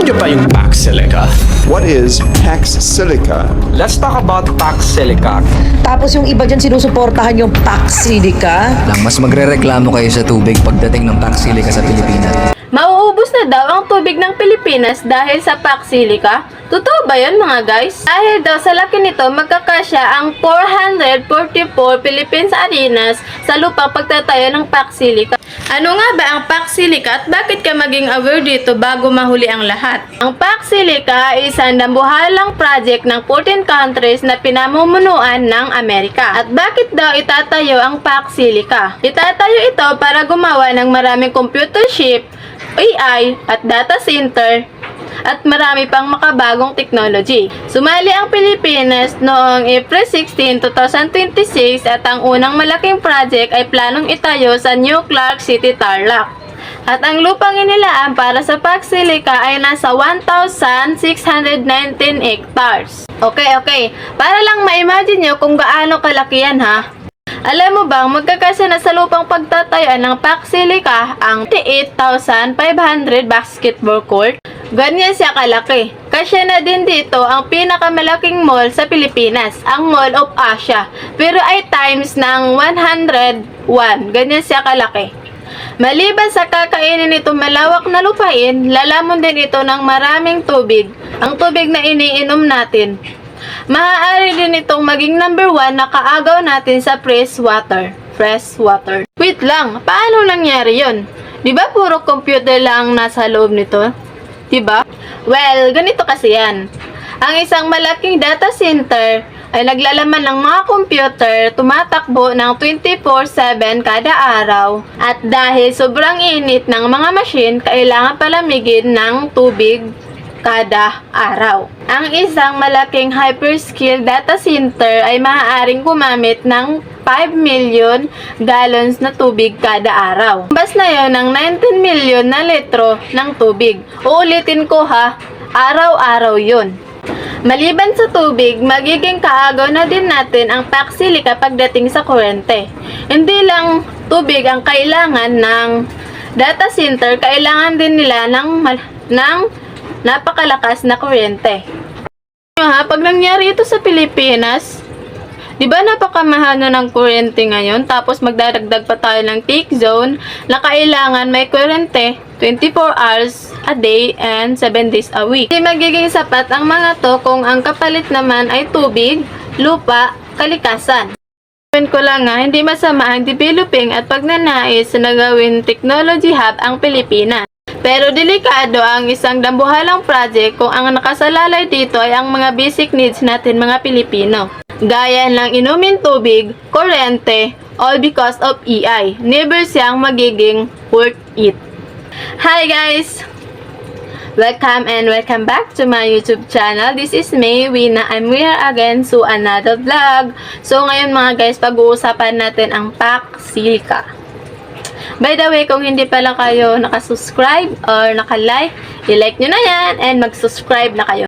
niyo ba yung Pax Silica? What is Pax Silica? Let's talk about Pax Silica. Tapos yung iba dyan sinusuportahan yung Pax Silica. Lang mas magrereklamo kayo sa tubig pagdating ng Pax Silica sa Pilipinas. Mauubos na daw ang tubig ng Pilipinas dahil sa Pax Silica? Totoo ba yun mga guys? Dahil daw sa laki nito, magkakasya ang 444 Philippines Arenas sa lupang pagtatayo ng Pax Silica. Ano nga ba ang Pax Silica at bakit ka maging aware dito bago mahuli ang lahat? Ang Pax Silica ay isang dambuhalang project ng 14 countries na pinamumunuan ng Amerika. At bakit daw itatayo ang Pax Silica? Itatayo ito para gumawa ng maraming computer chip, AI at data center at marami pang makabagong technology. Sumali ang Pilipinas noong April 16, 2026 at ang unang malaking project ay planong itayo sa New Clark City, Tarlac. At ang lupang inilaan para sa Pax Silica ay nasa 1,619 hectares. Okay. Para lang ma-imagine nyo kung gaano kalaki yan ha. Alam mo bang magkakasya na sa lupang pagtatayuan ng Pax Silica ang 8,500 basketball court? Ganyan siya kalaki. Kasya na din dito ang pinakamalaking mall sa Pilipinas, ang Mall of Asia. Pero ay times ng 101. Ganyan siya kalaki. Maliban sa kakainin nito malawak na lupain, lalamon din ito ng maraming tubig. Ang tubig na iniinom natin. Maaari din itong maging number 1 na kaagaw natin sa fresh water. Wait lang, paano nangyari yon? Di ba puro computer lang nasa loob nito? Diba? Well, ganito kasi yan. Ang isang malaking data center ay naglalaman ng mga computer, tumatakbo ng 24/7 kada araw. At dahil sobrang init ng mga machine, kailangan palamigin ng tubig kada araw. Ang isang malaking hyperscale data center ay maaaring gumamit ng 5 million gallons na tubig kada araw. Bas na yon ng 19 million na litro ng tubig. Uulitin ko ha, araw-araw yon. Maliban sa tubig, magiging kaagaw na din natin ang Pax Silica pagdating sa kuryente. Hindi lang tubig ang kailangan ng data center, kailangan din nila ng napakalakas na kuryente. Pag nangyari ito sa Pilipinas, di ba napakamahal na ng kuryente ngayon, tapos magdadagdag pa tayo ng peak zone na kailangan may kuryente 24 hours a day and 7 days a week. Hindi magiging sapat ang mga to kung ang kapalit naman ay tubig, lupa, kalikasan. Sabihin ko lang nga, hindi masama ang developing at pagnanais na gawin technology hub ang Pilipinas. Pero delikado ang isang dambuhalang project kung ang nakasalalay dito ay ang mga basic needs natin mga Pilipino. Gaya ng inumin tubig, kuryente, all because of AI. Never siyang magiging worth it. Hi guys! Welcome back to my YouTube channel. This is May Wina. I'm here again to another vlog. So ngayon mga guys, pag-uusapan natin ang Pax Silica. By the way, kung hindi pala kayo nakasubscribe or nakalike, i-like nyo na yan and mag-subscribe na kayo.